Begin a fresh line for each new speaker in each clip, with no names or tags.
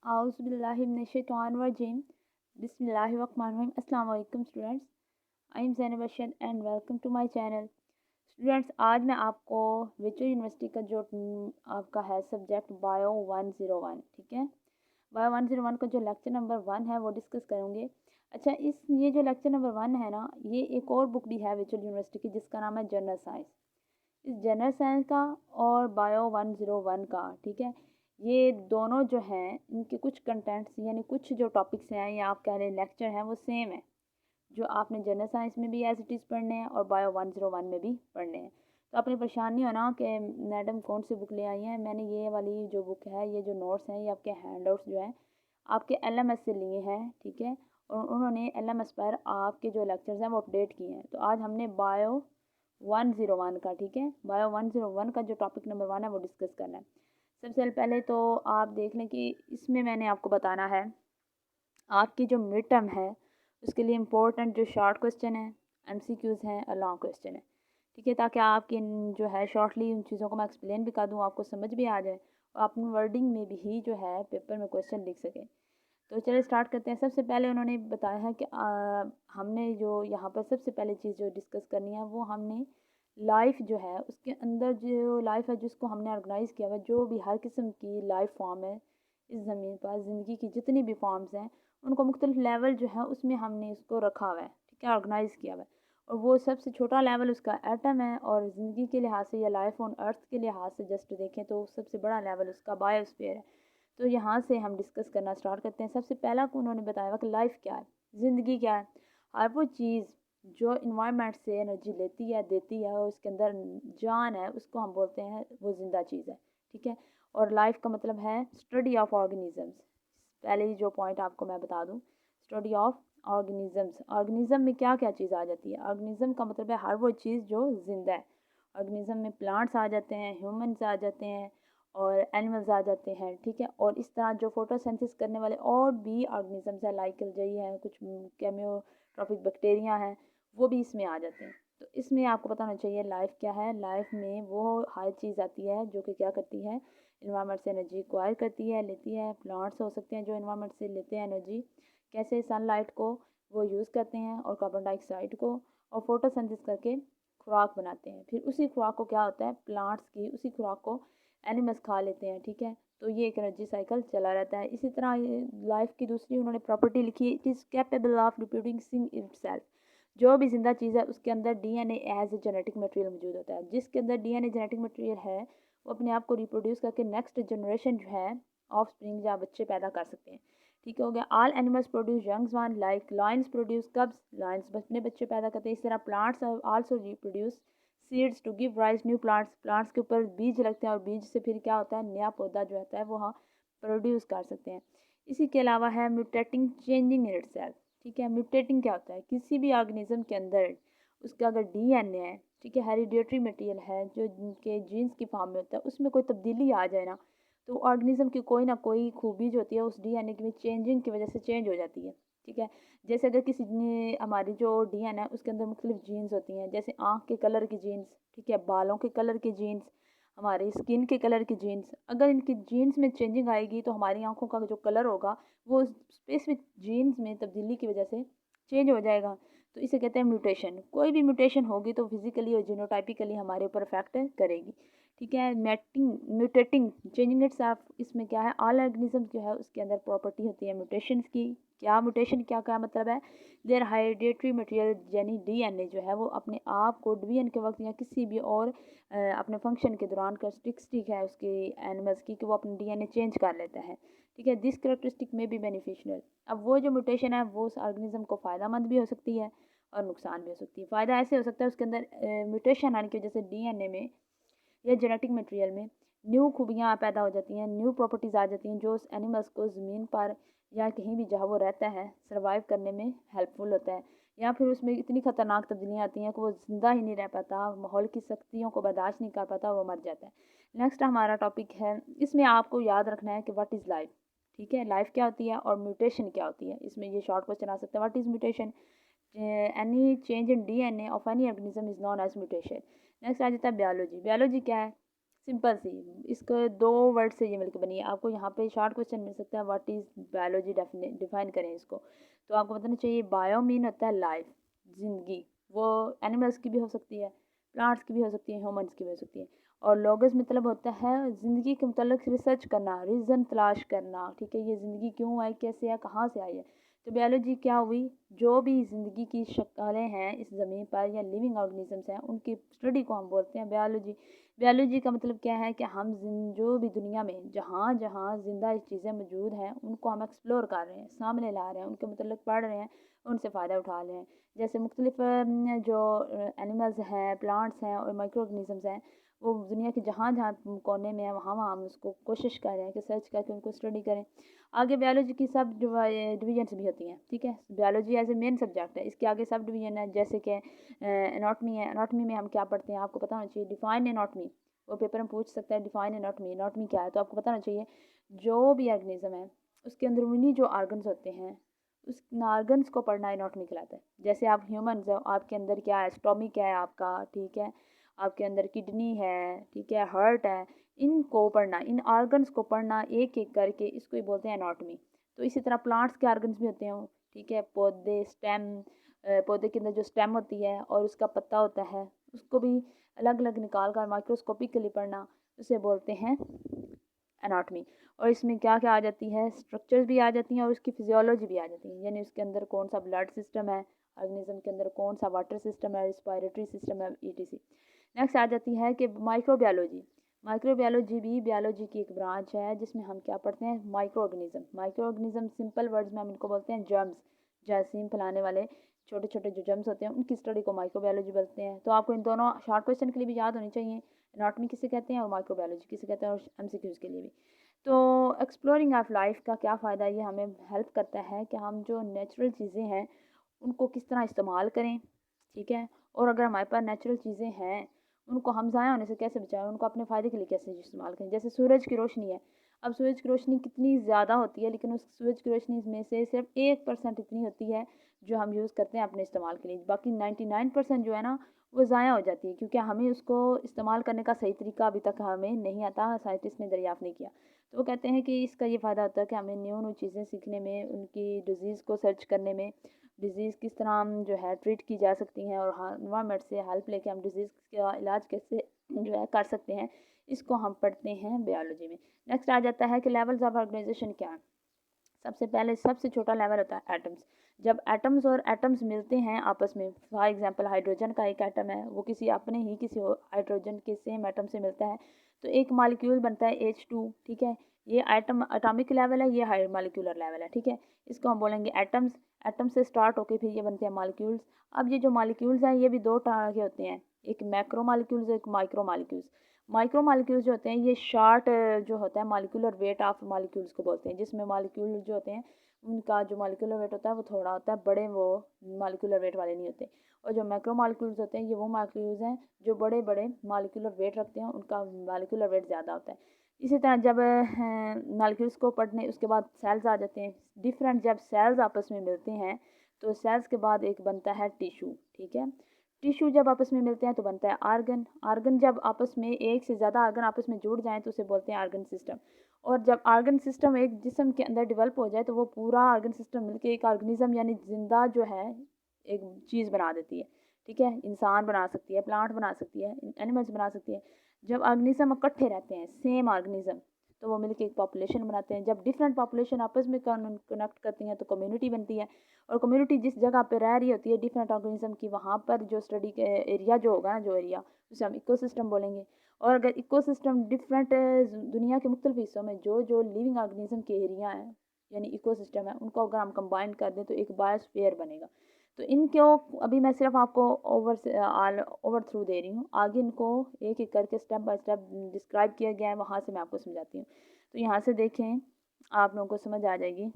Auzubillahiminash-shaytanir-rajim. Bismillahir-rahmanir-rahim. Assalamu alaikum students. I am Zainab Ashad and welcome to my channel. Students आज मैं आपको Victoria university का जो आपका है सब्जेक्ट बायो 101, ठीक है, बायो 101 का जो लेक्चर नंबर 1 है वो डिस्कस करेंगे। अच्छा, ये जो लेक्चर नंबर 1 है ना, ये एक और बुक भी है विक्टोरिया यूनिवर्सिटी की जिसका नाम है जनरल साइंस। इस जनरल साइंस का और बायो 101 का, ठीक है, ये दोनों जो हैं इनके कुछ कंटेंट्स यानी कुछ जो टॉपिक्स हैं या आप कह रहे हैं लेक्चर हैं वो सेम है, जो आपने जनरल साइंस में भी एज इट इज़ पढ़ने हैं और बायो 101 में भी पढ़ने हैं। तो अपनी परेशान नहीं होना कि मैडम कौन सी बुक ले आई हैं। मैंने ये वाली जो बुक है, ये जो नोट्स हैं, ये आपके हैंड आउट्स जो हैं आपके LMS से लिए हैं, ठीक है, और उन्होंने LMS पर आपके जो लेक्चर्स हैं वो अपडेट किए हैं। तो आज हमने बायो 101 का, ठीक है, बायो 101 का जो टॉपिक नंबर 1 है वो डिस्कस करना है। सबसे पहले तो आप देख लें कि इसमें मैंने आपको बताना है आपकी जो मिड टर्म है उसके लिए इम्पोर्टेंट जो शॉर्ट क्वेश्चन है, MCQs हैं और लॉन्ग क्वेश्चन है, ठीक है, ताकि आपकी जो है शॉर्टली उन चीज़ों को मैं एक्सप्लेन भी कर दूँ, आपको समझ भी आ जाए और अपनी वर्डिंग में भी जो है पेपर में क्वेश्चन लिख सकें। तो चलिए स्टार्ट करते हैं। सबसे पहले उन्होंने बताया है कि हमने जो यहाँ पर सबसे पहले चीज़ जो डिस्कस करनी है वो हमने लाइफ जो है उसके अंदर जो लाइफ है जिसको हमने ऑर्गेनाइज़ किया हुआ, जो भी हर किस्म की लाइफ फॉर्म है इस ज़मीन पर, ज़िंदगी की जितनी भी फॉर्म्स हैं उनको मुख्तलिफ लेवल जो है उसमें हमने इसको रखा हुआ है, ठीक है, ऑर्गेनाइज़ किया हुआ है। और वो सबसे छोटा लेवल उसका एटम है और ज़िंदगी के लिहाज से या लाइफ ऑन अर्थ के लिहाज से जस्ट देखें तो सबसे बड़ा लेवल उसका बायोस्फीयर है। तो यहाँ से हम डिस्कस करना स्टार्ट करते हैं। सबसे पहला को उन्होंने बताया कि लाइफ क्या है, ज़िंदगी क्या है। हर वो चीज़ जो इन्वायरमेंट से एनर्जी लेती है, देती है और उसके अंदर जान है, उसको हम बोलते हैं वो ज़िंदा चीज़ है, ठीक है। और लाइफ का मतलब है स्टडी ऑफ ऑर्गेनिजम्स। पहले ही जो पॉइंट आपको मैं बता दूं, स्टडी ऑफ ऑर्गेनिजम्स। ऑर्गेनिज्म में क्या क्या चीज़ आ जाती है? ऑर्गेनिज्म का मतलब है हर वो चीज़ जो जिंदा है। ऑर्गेनिज्म में प्लांट्स आ जाते हैं, ह्यूमंस आ जाते हैं और एनिमल्स आ जाते हैं, ठीक है। और इस तरह जो फोटोसिंथेसिस करने वाले और भी ऑर्गेनिजम्स हैं, लाइक अलजई हैं, कुछ केमियोट्रॉपिक बैक्टीरिया हैं, वो भी इसमें आ जाते हैं। तो इसमें आपको पता होना चाहिए लाइफ क्या है। लाइफ में वो हर चीज़ आती है जो कि क्या करती है, इन्वायरमेंट से एनर्जी एक्वायर करती है, लेती है। प्लांट्स हो सकते हैं जो इन्वायरमेंट से लेते हैं एनर्जी, कैसे सनलाइट को वो यूज़ करते हैं और कार्बन डाइऑक्साइड को, और फोटोसिंथेसिस करके खुराक बनाते हैं। फिर उसी खुराक को क्या होता है, प्लांट्स की उसी खुराक को एनिमल्स खा लेते हैं, ठीक है। तो ये एक एनर्जी साइकिल चला रहता है। इसी तरह लाइफ की दूसरी उन्होंने प्रॉपर्टी लिखी, it is capable of reproducing itself. जो भी जिंदा चीज़ है उसके अंदर DNA as a genetic material मौजूद होता है। जिसके अंदर DNA जेनेटिक मटेरियल है वो अपने आप को रिप्रोड्यूस करके नेक्स्ट जनरेशन जो है ऑफ स्प्रिंग या बच्चे पैदा कर सकते हैं, ठीक हो गया। All animals produce youngs one, like lions produce cubs, lions अपने बच्चे पैदा करते हैं। इस तरह plants also reproduce seeds to give rise new plants. Plants के ऊपर बीज लगते हैं और बीज से फिर क्या होता है, नया पौधा जो होता है वो हाँ प्रोड्यूस कर सकते हैं। इसी के अलावा है म्यूटेटिंग चेंजिंग इन इटसेल्फ, ठीक है। म्यूटेटिंग क्या होता है, किसी भी ऑर्गेनिज्म के अंदर उसका अगर DNA है, ठीक है, हेरिडिटरी मटेरियल है जो जिनके जीन्स की फॉर्म में होता है, उसमें कोई तब्दीली आ जाए ना, तो ऑर्गेनिज्म की कोई ना कोई खूबी जो होती है उस DNA की चेंजिंग की वजह से चेंज हो जाती है, ठीक है। जैसे अगर किसी ने हमारी जो DNA है उसके अंदर मुख्तलिफ जीन्स होती हैं, जैसे आँख के कलर की जीन्स, ठीक है, बालों के कलर की जीन्स, हमारी स्किन के कलर की जीन्स, अगर इनकी जीन्स में चेंजिंग आएगी तो हमारी आंखों का जो कलर होगा वो स्पेसिफिक जीन्स में तब्दीली की वजह से चेंज हो जाएगा। तो इसे कहते हैं म्यूटेशन। कोई भी म्यूटेशन होगी तो फिजिकली और जीनोटाइपिकली हमारे ऊपर अफेक्ट करेगी, ठीक है। म्यूटेटिंग चेंजिंग इट्सेल्फ, इसमें क्या है, ऑल ऑर्गेनिज्म जो है उसके अंदर प्रॉपर्टी होती है म्यूटेशंस की। क्या म्यूटेशन क्या क्या मतलब है, देयर हेरिडिटरी मटेरियल यानी DNA जो है वो अपने आप को डिवीजन के वक्त या किसी भी और अपने फंक्शन के दौरान कैरेक्टरिस्टिक है उसके एनिमल्स की कि वो अपने DNA चेंज कर लेता है, ठीक है। दिस कैरेक्टरिस्टिक में भी बेनिफिशियल। अब वो जो म्यूटेशन है वो उस ऑर्गेनिज्म को फ़ायदा मंद भी हो सकती है और नुकसान भी हो सकती है। फ़ायदा ऐसे हो सकता है उसके अंदर म्यूटेशन आने की वजह से DNA में या जेनेटिक मटेरियल में न्यू खूबियाँ पैदा हो जाती हैं, न्यू प्रॉपर्टीज़ आ जाती हैं जो उस एनिमल्स को ज़मीन पर या कहीं भी जहाँ वो रहता है सर्वाइव करने में हेल्पफुल होता है। या फिर उसमें इतनी ख़तरनाक तब्दीलियाँ आती हैं कि वो ज़िंदा ही नहीं रह पाता, माहौल की सख्तियों को बर्दाश्त नहीं कर पाता और वो मर जाता है। नेक्स्ट हमारा टॉपिक है, इसमें आपको याद रखना है कि व्हाट इज़ लाइफ, ठीक है, लाइफ क्या होती है और म्यूटेशन क्या होती है। इसमें ये शॉर्ट क्वेश्चन आ सकता है, what is mutation, any change in DNA of any organism is known as mutation. Next आ जाता है बायोलॉजी। बायोलॉजी क्या है, सिंपल सी, इसको 2 वर्ड से ये मिलकर बनी है। आपको यहाँ पे शॉर्ट क्वेश्चन मिल सकता है, व्हाट इज़ बायोलॉजी, डिफाइन करें इसको। तो आपको बताना चाहिए बायो मीन होता है लाइफ, ज़िंदगी। वो एनिमल्स की भी हो सकती है, प्लांट्स की भी हो सकती है, ह्यूमन्स की भी हो सकती है। और लॉगस मतलब होता है ज़िंदगी के मतलब रिसर्च करना, रीज़न तलाश करना, ठीक है। ये ज़िंदगी क्यों आई, कैसे है, कहाँ से आई है। तो बायोलॉजी क्या हुई, जो भी ज़िंदगी की शक्लें हैं इस ज़मीन पर या लिविंग ऑर्गेनिजम्स हैं, उनकी स्टडी को हम बोलते हैं बायोलॉजी। बायोलॉजी का मतलब क्या है कि हम जो भी दुनिया में जहाँ जहाँ जिंदा चीज़ें मौजूद हैं उनको हम एक्सप्लोर कर रहे हैं, सामने ला रहे हैं, उनके मतलब पढ़ रहे हैं, उनसे फ़ायदा उठा रहे हैं। जैसे मुख्तलिफ जो एनिमल्स हैं, प्लांट्स हैं और माइक्रो ऑर्गेनिजम्स हैं, वो दुनिया के जहाँ जहाँ कोने में है वहाँ वहाँ हम उसको कोशिश कर रहे हैं कि सर्च करके उनको स्टडी करें। आगे बायोलॉजी की सब डिवीजन्स भी होती हैं, ठीक है। Biology as a main subject है, इसके आगे सब डिवीजन है, जैसे कि एनाटॉमी है। एनाटॉमी में हम क्या पढ़ते हैं, आपको पता होना चाहिए। डिफाइन एनाटॉमी, वो पेपर में पूछ सकता है, डिफाइन एनाटॉमी, एनाटॉमी क्या है, तो आपको पता होना चाहिए। जो भी ऑर्गेनिज्म है उसके अंदरूनी जो आर्गन्स होते हैं, उस आर्गन्स को पढ़ना एनाटॉमी कहलाता है। जैसे आप ह्यूमन्स हो, आपके अंदर क्या है, स्टोमिक है आपका, ठीक है, आपके अंदर किडनी है, ठीक है, हार्ट है। इनको पढ़ना, इन आर्गन्स को पढ़ना एक एक करके, इसको ही बोलते हैं एनाटॉमी। तो इसी तरह प्लांट्स के आर्गन्स भी होते हैं, ठीक है, पौधे, स्टेम, पौधे के अंदर जो स्टेम होती है और उसका पत्ता होता है, उसको भी अलग अलग निकाल कर माइक्रोस्कोपिकली पढ़ना, उसे बोलते हैं एनाटॉमी। और इसमें क्या क्या आ जाती है, स्ट्रक्चर्स भी आ जाती हैं और उसकी फिजियोलॉजी भी आ जाती है, यानी उसके अंदर कौन सा ब्लड सिस्टम है, ऑर्गेनिज्म के अंदर कौन सा वाटर सिस्टम है, रिस्पायरेटरी सिस्टम है, ईटीसी। नेक्स्ट आ जाती है कि माइक्रोबायोलॉजी। माइक्रोबायोलॉजी भी बायोलॉजी की एक ब्रांच है जिसमें हम क्या पढ़ते हैं, micro organism. Micro organism simple words में हम इनको बोलते हैं जर्म्स, जरासीम फैलाने वाले छोटे छोटे जो जर्म्स होते हैं उनकी स्टडी को माइक्रोबायोलॉजी बोलते हैं। तो आपको इन दोनों शॉर्ट क्वेश्चन के लिए भी याद होनी चाहिए, एनाटॉमी किसे कहते हैं और माइक्रोबायोलॉजी किसे कहते हैं, और एमसीक्यूज के लिए भी। तो एक्सप्लोरिंग ऑफ लाइफ का क्या फ़ायदा, ये हमें हेल्प करता है कि हम जो नेचुरल चीज़ें हैं उनको किस तरह इस्तेमाल करें, ठीक है। और अगर हमारे पास नेचुरल चीज़ें हैं उनको हम ज़ाया होने से कैसे बचाएं, उनको अपने फ़ायदे के लिए कैसे इस्तेमाल करें। जैसे सूरज की रोशनी है, अब सूरज की रोशनी कितनी ज़्यादा होती है, लेकिन उस सूरज की रोशनी में से सिर्फ 1% इतनी होती है जो हम यूज़ करते हैं अपने इस्तेमाल के लिए। बाकी 99% जो है ना वो ज़ाया हो जाती है, क्योंकि हमें उसको इस्तेमाल करने का सही तरीका अभी तक हमें नहीं आता, साइंटिस्ट ने दरियाफ़त नहीं किया। तो वो कहते हैं कि इसका ये फ़ायदा होता है कि हमें न्यू न्यू चीज़ें सीखने में, उनकी डिज़ीज़ को सर्च करने में, डिज़ीज़ किस तरह हम जो है ट्रीट की जा सकती हैं, और एनवायरनमेंट से हेल्प लेके हम डिज़ीज़ का इलाज कैसे जो है कर सकते हैं, इसको हम पढ़ते हैं बायोलॉजी में। नेक्स्ट आ जाता है कि लेवल्स ऑफ ऑर्गेनाइजेशन क्या है। सबसे पहले सबसे छोटा लेवल होता है एटम्स। जब एटम्स और एटम्स मिलते हैं आपस में, फॉर एग्जांपल हाइड्रोजन का एक एटम है, वो किसी अपने ही किसी हाइड्रोजन के सेम एटम से मिलता है तो एक मॉलिक्यूल बनता है H2, ठीक है। ये एटम एटॉमिक लेवल है, ये हाई मॉलिक्यूलर लेवल है, ठीक है। इसको हम बोलेंगे एटम्स। एटम से स्टार्ट होके फिर ये बनते हैं मॉलिक्यूल्स। अब ये जो मॉलिक्यूल्स हैं ये भी दो तरह के होते हैं, एक मैक्रो मॉलिक्यूल्स, एक माइक्रो मॉलिक्यूल्स। माइक्रो मॉलिक्यूल्स जो होते हैं ये शॉर्ट जो होता है मॉलिक्यूलर वेट ऑफ मॉलिक्यूल्स को बोलते हैं, जिसमें मॉलिक्यूल जो होते हैं उनका जो मॉलिक्यूलर वेट होता है वो थोड़ा होता है, बड़े वो मॉलिक्यूलर वेट वाले नहीं होते। और जो मैक्रो मॉलिक्यूल्स होते हैं ये वो मॉलिक्यूल्स हैं जो बड़े बड़े मॉलिक्यूलर वेट रखते हैं, उनका मॉलिक्यूलर वेट ज़्यादा होता है। इसी तरह जब मॉलिक्यूल्स को पढ़ने उसके बाद सेल्स आ जाते हैं डिफरेंट। जब सेल्स आपस में मिलते हैं तो सेल्स के बाद एक बनता है टिश्यू, ठीक है। टिश्यू जब आपस में मिलते हैं तो बनता है आर्गन। आर्गन जब आपस में एक से ज़्यादा आर्गन आपस में जुड़ जाएं तो उसे बोलते हैं आर्गन सिस्टम। और जब आर्गन सिस्टम एक जिस्म के अंदर डेवलप हो जाए तो वो पूरा आर्गन सिस्टम मिलके एक ऑर्गेनिज्म यानी जिंदा जो है एक चीज़ बना देती है, ठीक है। इंसान बना सकती है, प्लांट बना सकती है, एनिमल्स बना सकती है। जब ऑर्गेनिज्म इकट्ठे रहते हैं सेम ऑर्गेनिज्म तो वो मिलकर एक पॉपुलेशन बनाते हैं। जब डिफरेंट पॉपुलेशन आपस में कनेक्ट करती हैं तो कम्युनिटी बनती है। और कम्युनिटी जिस जगह पे रह रही होती है डिफरेंट ऑर्गेनिज्म की, वहाँ पर जो स्टडी के एरिया जो होगा ना, जो एरिया उसे हम इकोसिस्टम बोलेंगे। और अगर इकोसिस्टम डिफरेंट दुनिया के मुख्तलिफ हिस्सों में जो जो लिविंग ऑर्गेनिज्म के एरिया हैं यानी इकोसिस्टम है उनको अगर हम कंबाइन कर दें तो एक बायोस्फीयर बनेगा। तो इनको अभी मैं सिर्फ आपको ओवर थ्रू दे रही हूँ, आगे इनको एक एक करके स्टेप बाय स्टेप डिस्क्राइब किया गया है, वहाँ से मैं आपको समझाती हूँ। तो यहाँ से देखें, आप लोगों को समझ आ जाएगी।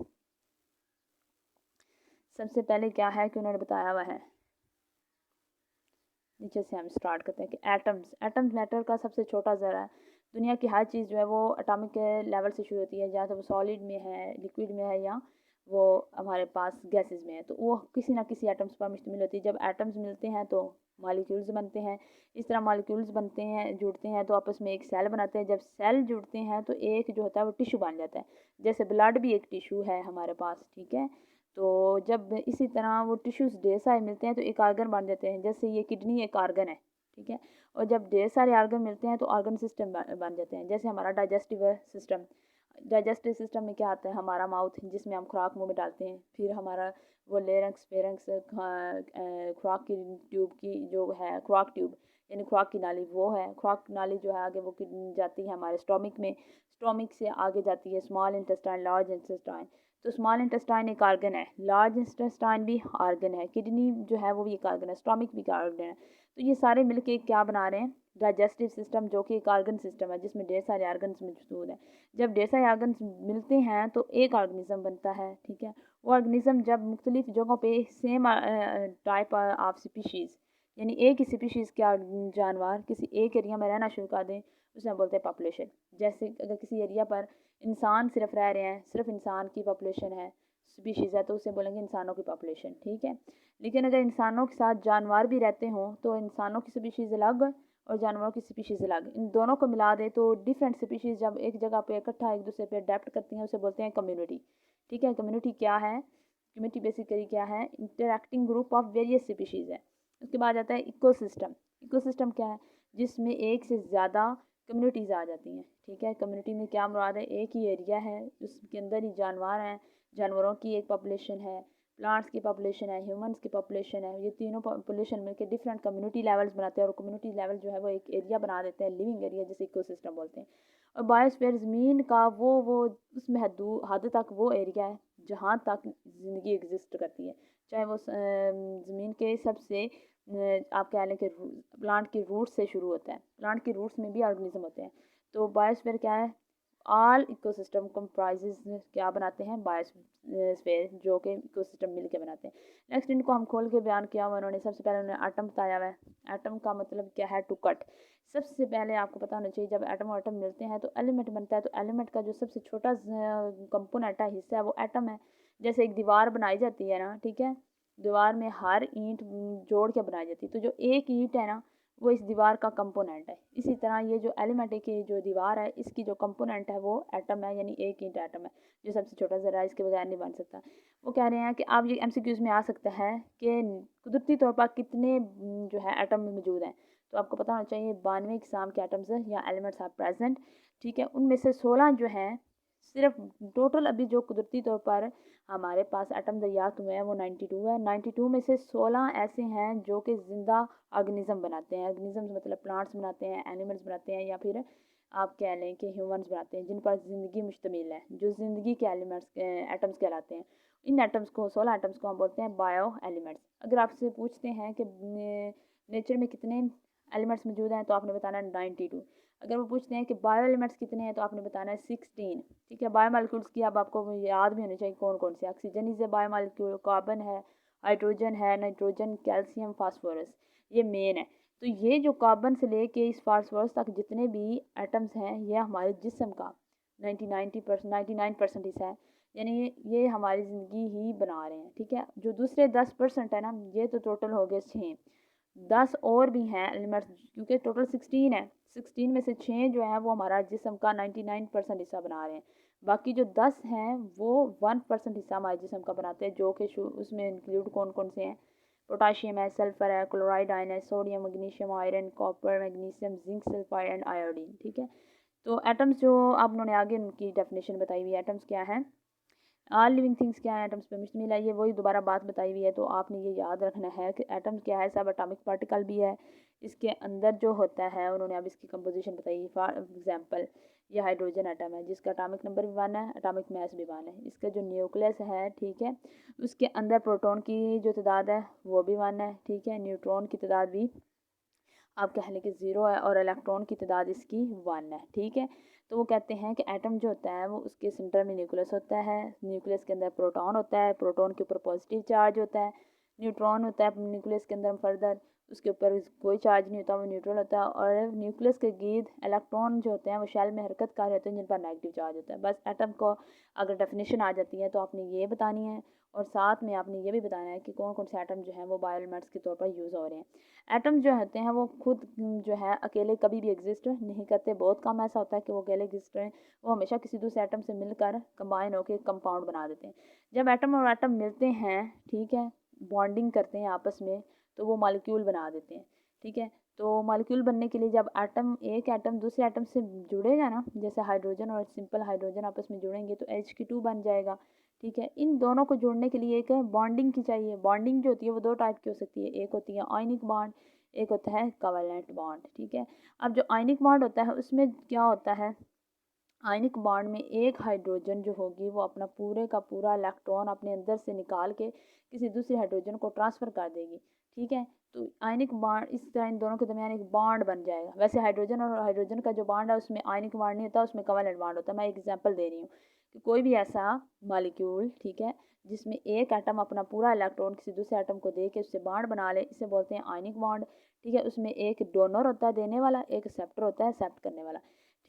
सबसे पहले क्या है कि उन्होंने बताया हुआ है, नीचे से हम स्टार्ट करते हैं कि एटम्स। एटम्स मैटर का सबसे छोटा ज़रा है। दुनिया की हर चीज़ जो है वो एटॉमिक लेवल से शुरू होती है, जहाँ तो वो सॉलिड में है, लिक्विड में है, या वो हमारे पास गैसेस में है, तो वो किसी ना किसी एटम्स पर मुश्तमिल होती है। जब एटम्स मिलते हैं तो मॉलिक्यूल्स बनते हैं। इस तरह मॉलिक्यूल्स बनते हैं, जुड़ते हैं तो आपस में एक सेल बनाते हैं। जब सेल जुड़ते हैं तो एक जो होता है वो टिश्यू बन जाता है। जैसे ब्लड भी एक टिश्यू है हमारे पास, ठीक है। तो जब इसी तरह वो टिश्यूज़ ढेर सारे मिलते हैं तो एक आर्गन बन जाते हैं। जैसे ये किडनी एक आर्गन है, ठीक है। और जब ढेर सारे आर्गन मिलते हैं तो ऑर्गन सिस्टम बन जाते हैं। जैसे हमारा डाइजेस्टिव सिस्टम में क्या आता है, हमारा माउथ जिसमें हम खुराक मुंह में डालते हैं। फिर हमारा वो लेरंक्स फेरंक्स खुराक की ट्यूब की जो है, खुराक ट्यूब यानी खुराक की नाली, वो है। खुराक नाली जो है आगे वो जाती है हमारे स्टोमिक में। स्टोमिक से आगे जाती है स्मॉल इंटेस्टाइन, लार्ज इंटेस्टाइन। तो स्मॉल इंटेस्टाइन एक आर्गन है, लार्ज इंटेस्टाइन भी आर्गन है, किडनी जो है वो भी एक आर्गन है, स्टोमिक भी एक आर्गन है। तो ये सारे मिलके क्या बना रहे हैं, डाइजेस्टिव सिस्टम, जो कि एक आर्गन सिस्टम है जिसमें ढेर सारे आर्गन्स मौजूद हैं। जब ढेर सारे आर्गन्स मिलते हैं तो एक ऑर्गेनिज्म बनता है, ठीक है। वो ऑर्गेनिज्म जब मुख्तलिफ जगहों पे सेम टाइप ऑफ स्पीशीज़ यानी एक ही स्पीशीज़ के जानवर किसी एक एरिया में रहना शुरू कर दें, उसे हम बोलते हैं पॉपुलेशन। जैसे अगर किसी एरिया पर इंसान सिर्फ रह रहे हैं, सिर्फ इंसान की पॉपुलेशन है, स्पीशीज़ है, तो उसे बोलेंगे इंसानों की पॉपुलेशन, ठीक है। लेकिन अगर इंसानों के साथ जानवर भी रहते हों तो इंसानों की स्पीशीज़ अलग और जानवरों की स्पीशीज़ अलग, इन दोनों को मिला दे तो डिफरेंट स्पीशीज़ जब एक जगह पे इकट्ठा एक दूसरे पे अडेप्ट करती हैं, उसे बोलते हैं कम्युनिटी, ठीक है। कम्युनिटी क्या है, कम्युनिटी बेसिकली क्या है, interacting group of various species है। उसके बाद आता है इकोसिस्टम। इकोसिस्टम क्या है, जिसमें एक से ज़्यादा कम्युनिटीज़ आ जाती हैं, ठीक है। कम्युनिटी में क्या मुराद है, एक ही एरिया है उसके अंदर ही जानवर हैं, जानवरों की एक पॉपुलेशन है, प्लांट्स की पॉपुलेशन है, ह्यूमंस की पॉपुलेशन है। ये तीनों पॉपुलेशन मिलकर डिफरेंट कम्युनिटी लेवल्स बनाते हैं और कम्युनिटी लेवल जो है वो एक एरिया बना देते हैं, लिविंग एरिया, जिसे इकोसिस्टम बोलते हैं। और बायोस्फीयर ज़मीन का वो उसमें हद तक वो एरिया है जहाँ तक ज़िंदगी एग्जिस्ट करती है, चाहे वो ज़मीन के सबसे आप कह लें कि प्लांट की रूट्स से शुरू होता है। प्लांट की रूट्स में भी ऑर्गेनिज्म होते हैं। तो बायोस्फीयर क्या है, ऑल इकोसिस्टम कंप्राइजेज क्या बनाते हैं, बायोस्फीयर, जो कि इकोसिस्टम मिल के बनाते हैं। नेक्स्ट इनको हम खोल के बयान किया हुआ उन्होंने। सबसे पहले उन्होंने एटम बताया हुआ है। एटम का मतलब क्या है, टू कट। सबसे पहले आपको पता होना चाहिए जब एटम और एटम मिलते हैं तो एलिमेंट बनता है। तो एलिमेंट का जो सबसे छोटा कंपोनेंट है, हिस्सा है, वो एटम है। जैसे एक दीवार बनाई जाती है ना, ठीक है, दीवार में हर ईंट जोड़ के बनाई जाती है, तो जो एक ईंट है ना वो इस दीवार का कंपोनेंट है। इसी तरह ये जो एलिमेंट की जो दीवार है इसकी जो कंपोनेंट है वो एटम है, यानी एक ईंट एटम है, जो सबसे छोटा ज़रा है, इसके बगैर नहीं बन सकता। वो कह रहे हैं कि आप ये एमसीक्यूज़ में आ सकता है कि कुदरती तौर पर कितने जो है एटम मौजूद हैं। तो आपको पता होना चाहिए 92 किस्म के एटम्स या एलिमेंट्स आर प्रेजेंट, ठीक है। उनमें से 16 जो हैं, सिर्फ टोटल अभी जो कुदरती तौर पर हमारे पास एटम दरियाफ्त हुए हैं वो 92 है। 92 में से 16 ऐसे हैं जो कि ज़िंदा ऑर्गेनिज्म बनाते हैं। ऑर्गेनिज्म मतलब प्लांट्स बनाते हैं, एनिमल्स बनाते हैं, या फिर आप कह लें कि ह्यूमंस बनाते हैं, जिन पर ज़िंदगी मुश्तमिल है, जो ज़िंदगी के एलिमेंट्स एटम्स कहलाते हैं। इन एटम्स को, 16 एटम्स को हम बोलते हैं बायो एलिमेंट्स। अगर आपसे पूछते हैं कि नेचर में कितने एलिमेंट्स मौजूद हैं तो आपने बताना है 92। अगर वो पूछते हैं कि बायो एलिमेंट्स कितने हैं तो आपने बताना है 16, ठीक है। बायोमॉलिक्यूल्स की अब आपको याद भी होनी चाहिए कौन कौन से। Oxygen is a biomolecule, carbon है, हाइड्रोजन है, नाइट्रोजन, कैल्शियम, फास्फोरस, ये मेन है। तो ये जो कार्बन से लेके इस फास्फोरस तक जितने भी एटम्स हैं ये हमारे जिस्म का 99% हिस्सा है, यानी ये हमारी ज़िंदगी ही बना रहे हैं, ठीक है। जो दूसरे 10% है ना, ये तो टोटल हो गए 6। 10 और भी हैं एलिमेंट्स, क्योंकि टोटल 16 है। 16 में से 6 जो है वो हमारा जिस्म का 99% हिस्सा बना रहे हैं। बाकी जो 10 हैं वो 1% हिस्सा हमारे जिस्म का बनाते हैं, जो कि उसमें इंक्लूड कौन कौन से हैं, पोटाशियम है, सल्फर है, क्लोराइड आयन है, sodium, magnesium, iron, copper, magnesium, zinc sulphide and iodine, ठीक है। तो एटम्स जो आप उन्होंने आगे उनकी डेफिनेशन बताई हुई है, एटम्स क्या है, ऑल लिविंग थिंग्स क्या है, एटम्स पे मुश्तमिल है, ये वही दोबारा बात बताई हुई है। तो आपने ये याद रखना है कि एटम्स क्या है, सब एटॉमिक पार्टिकल भी है। इसके अंदर जो होता है उन्होंने अब इसकी कंपोजिशन बताई। फॉर एग्जांपल ये हाइड्रोजन एटम है जिसका एटॉमिक नंबर भी 1 है, एटॉमिक मास भी 1 है। इसका जो न्यूक्लियस है, ठीक है, उसके अंदर प्रोटॉन की जो तादाद है वो भी 1 है, ठीक है। न्यूट्रॉन की तादाद भी आप कह लें कि 0 है और इलेक्ट्रॉन की तादाद इसकी 1 है, ठीक है। तो वो कहते हैं कि एटम जो होता है वो उसके सेंटर में न्यूक्लियस होता है, न्यूक्लियस के अंदर प्रोटॉन होता है, प्रोटॉन के ऊपर पॉजिटिव चार्ज होता है, न्यूट्रॉन होता है न्यूक्लियस के अंदर फर्दर, उसके ऊपर कोई चार्ज नहीं होता, वो न्यूट्रल होता है। और न्यूक्लियस के गिर्द इलेक्ट्रॉन जो होते हैं वो शेल में हरकत कर रहे होते हैं जिन पर नेगेटिव चार्ज होता है। बस एटम को अगर डेफिनेशन आ जाती है तो आपने ये बतानी है, और साथ में आपने ये भी बताना है कि कौन कौन से एटम जो हैं वो बायोएलिमेंट्स के तौर पर यूज़ हो रहे हैं। एटम जो होते हैं वो खुद जो है अकेले कभी भी एग्जिस्ट नहीं करते, बहुत कम ऐसा होता है कि वो अकेले एग्जिस्ट करें, वो हमेशा किसी दूसरे एटम से मिलकर कंबाइन होकर कंपाउंड बना देते हैं। जब एटम और एटम मिलते हैं, ठीक है, बॉन्डिंग करते हैं आपस में, तो वो मॉलिक्यूल बना देते हैं, ठीक है। तो मॉलिक्यूल बनने के लिए जब एक एटम दूसरे एटम से जुड़ेगा ना, जैसे हाइड्रोजन और सिंपल हाइड्रोजन आपस में जुड़ेंगे तो H2 बन जाएगा, ठीक है। इन दोनों को जोड़ने के लिए एक बॉन्डिंग की चाहिए। बॉन्डिंग जो होती है वो दो टाइप की हो सकती है, एक होती है आयनिक बॉन्ड, एक होता है कोवेलेंट बॉन्ड, ठीक है। अब जो आयनिक बॉन्ड होता है उसमें क्या होता है, आयनिक बॉन्ड में एक हाइड्रोजन जो होगी वो अपना पूरे का पूरा इलेक्ट्रॉन अपने अंदर से निकाल के किसी दूसरे हाइड्रोजन को ट्रांसफ़र कर देगी, ठीक है। तो आयनिक बॉन्ड इस तरह इन दोनों के दरमियान एक बॉन्ड बन जाएगा। वैसे हाइड्रोजन और हाइड्रोजन का जो बॉन्ड है उसमें आयनिक बॉन्ड नहीं होता, उसमें कोवेलेंट बॉन्ड होता है। मैं एग्जांपल दे रही हूँ कि कोई भी ऐसा मॉलिक्यूल, ठीक है, जिसमें एक एटम अपना पूरा इलेक्ट्रॉन किसी दूसरे एटम को दे के उससे बॉन्ड बना ले, इसे बोलते हैं आयनिक बॉन्ड, ठीक है। उसमें एक डोनर होता है देने वाला, एक एक्सेप्टर होता है एक्सेप्ट करने वाला,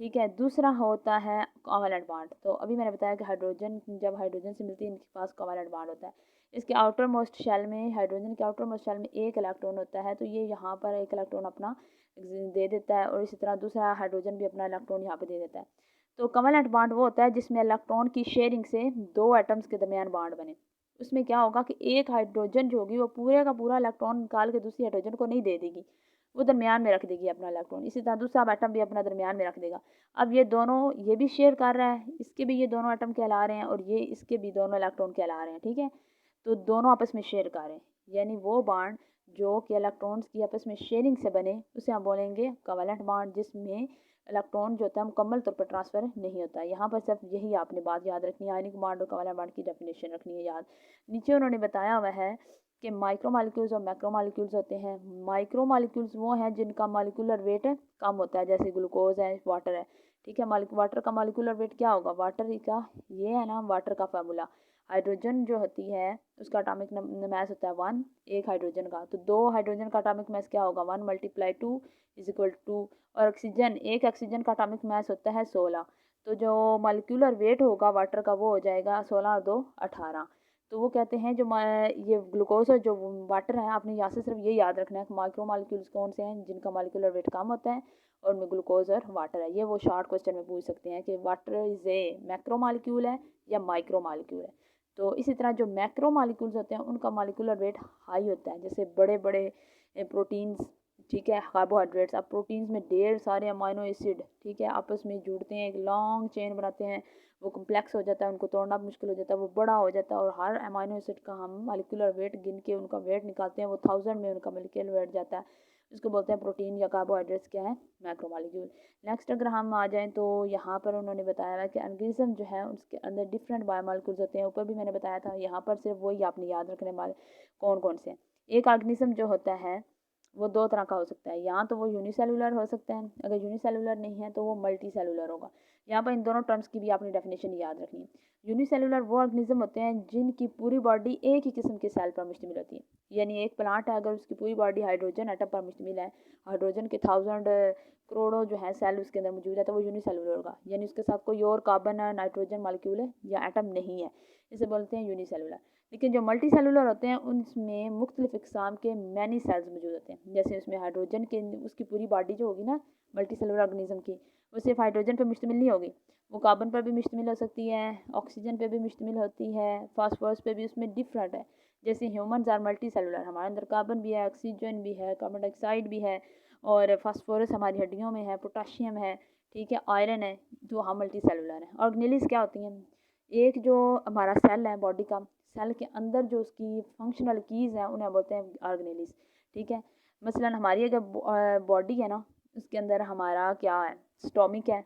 ठीक है। दूसरा होता है कोवेलेंट बॉन्ड। तो अभी मैंने बताया कि हाइड्रोजन जब हाइड्रोजन से मिलती है इनके पास कोवेलेंट बॉन्ड होता है। इसके आउटर मोस्ट शेल में, हाइड्रोजन के आउटर मोस्ट शेल में एक इलेक्ट्रॉन होता है, तो ये यहाँ पर एक इलेक्ट्रॉन अपना दे देता है, और इसी तरह दूसरा हाइड्रोजन भी अपना इलेक्ट्रॉन यहाँ पे दे देता है। तो कोवेलेंट बॉन्ड वो होता है जिसमें इलेक्ट्रॉन की शेयरिंग से दो एटम्स के दरमियान बॉन्ड बने। उसमें क्या होगा कि एक हाइड्रोजन जो होगी वो पूरे का पूरा इलेक्ट्रॉन निकाल के दूसरी हाइड्रोजन को नहीं दे देगी, वो दरमियान में रख देगी अपना इलेक्ट्रॉन। इसी तरह दूसरा एटम भी अपना दरमियान में रख देगा। अब ये दोनों, ये भी शेयर कर रहा है, इसके भी ये दोनों एटम कहला रहे हैं और ये इसके भी दोनों इलेक्ट्रॉन कहला रहे हैं, ठीक है। तो दोनों आपस में शेयर कर रहे हैं, यानी वो बॉन्ड जो कि इलेक्ट्रॉन्स की आपस में शेयरिंग से बने उसे हम बोलेंगे कोवेलेंट बॉन्ड, जिसमें इलेक्ट्रॉन जो होता है मुकम्मल तौर पर ट्रांसफ़र नहीं होता है। यहाँ पर सिर्फ यही आपने बात याद रखनी है, आयनिक बॉन्ड और कोवेलेंट बॉन्ड की डेफिनेशन रखनी है याद। नीचे उन्होंने बताया हुआ है कि माइक्रो मॉलिक्यूल्स और मैक्रो मॉलिक्यूल्स होते हैं। माइक्रो मॉलिक्यूल्स वो हैं जिनका मॉलिक्यूलर वेट कम होता है, जैसे ग्लूकोज है, वाटर है, ठीक है। वाटर का मॉलिक्यूलर वेट क्या होगा, वाटर का ये है ना वाटर का फार्मूला। हाइड्रोजन जो होती है उसका एटॉमिक मास होता है 1, एक हाइड्रोजन का, तो 2 हाइड्रोजन का एटॉमिक मास क्या होगा 1 × 2 = 2। और ऑक्सीजन, एक ऑक्सीजन का एटॉमिक मास होता है 16, तो जो मॉलिक्यूलर वेट होगा वाटर का वो हो जाएगा 16 और 2 18। तो वो कहते हैं जो ये ग्लूकोज और जो वाटर है, आपने यहाँ से सिर्फ ये याद रखना है कि माइक्रो मॉलिक्यूल्स कौन से हैं जिनका मॉलिक्यूलर वेट कम होता है, और उनमें ग्लूकोज और वाटर है। ये वो शॉर्ट क्वेश्चन में पूछ सकते हैं कि water is a macro molecule है या माइक्रो मॉलिक्यूल है। तो इसी तरह जो मैक्रो मॉलिक्यूल्स होते हैं उनका मॉलिक्यूलर वेट हाई होता है, जैसे बड़े बड़े प्रोटीन्स, ठीक है, कार्बोहाइड्रेट्स। अब प्रोटीन्स में ढेर सारे अमाइनो एसिड, ठीक है, आपस में जुड़ते हैं, एक लॉन्ग चेन बनाते हैं, वो कम्प्लेक्स हो जाता है, उनको तोड़ना मुश्किल हो जाता है, वो बड़ा हो जाता है, और हर अमाइनो एसिड का हम मॉलिक्यूलर वेट गिन के उनका वेट निकालते हैं, वो 1000 में उनका मॉलिक्यूलर वेट जाता है। उसको बोलते हैं प्रोटीन या कार्बोहाइड्रेट्स क्या है, मैक्रो मॉलिक्यूल। नेक्स्ट अगर हम आ जाएँ तो यहाँ पर उन्होंने बताया है कि ऑर्गेनिज्म जो है उसके अंदर डिफरेंट बायोमॉलिक्यूल्स होते हैं। ऊपर भी मैंने बताया था, यहाँ पर सिर्फ वही आपने याद रखने वाले कौन कौन से। एक ऑर्गेनिज्म जो होता है वो दो तरह का हो सकता है, या तो वो यूनिसेलुलर हो सकता है, अगर यूनिसेलुलर नहीं है तो वो मल्टी सेलुलर होगा। यहाँ पर इन दोनों टर्म्स की भी आपने डेफिनेशन याद रखनी है। यूनिसेलुलर वो ऑर्गेनिज्म होते हैं जिनकी पूरी बॉडी एक ही किस्म के सेल पर मुश्तमिल होती है, यानी एक प्लांट है अगर उसकी पूरी बॉडी हाइड्रोजन एटम पर मुश्तमिल है, हाइड्रोजन के 1000 करोड़ों जो है सेल उसके अंदर मौजूद है, तो वो यूनिसेलुलर होगा, यानी उसके साथ कोई और कार्बन नाइट्रोजन मॉलिक्यूल है या एटम नहीं है, इसे बोलते हैं यूनिसेलुलर। लेकिन जो मल्टी सेलुलर होते हैं उनमें मुख्तलिफ इकसाम के मैनी सेल्स मौजूद होते हैं, जैसे उसमें हाइड्रोजन के उसकी पूरी बॉडी जो होगी ना मल्टी सेलुलर ऑर्गेनिज्म की, वो सिर्फ हाइड्रोजन पर मुश्तमिल नहीं होगी, वो कार्बन पर भी मुश्तमिल हो सकती है, ऑक्सीजन पे भी मुश्तमिल होती है, फास्फोरस पे भी उसमें डिफरेंट है। जैसे ह्यूमन्स आर मल्टी सेलुलर, हमारे अंदर कार्बन भी है, ऑक्सीजन भी है, कार्बन डाइऑक्साइड भी है, और फास्फोरस हमारी हड्डियों में है, पोटाशियम है, ठीक है, आयरन है, तो हम मल्टी सेलुलर हैं। ऑर्गेनेलिस क्या होती हैं, एक जो हमारा सेल है बॉडी का, सेल के अंदर जो उसकी फंक्शनल कीज़ हैं उन्हें बोलते हैं ऑर्गेनेलिस, ठीक है। मसलन हमारी अगर बॉडी है ना, उसके अंदर हमारा क्या है, स्टोमिक है,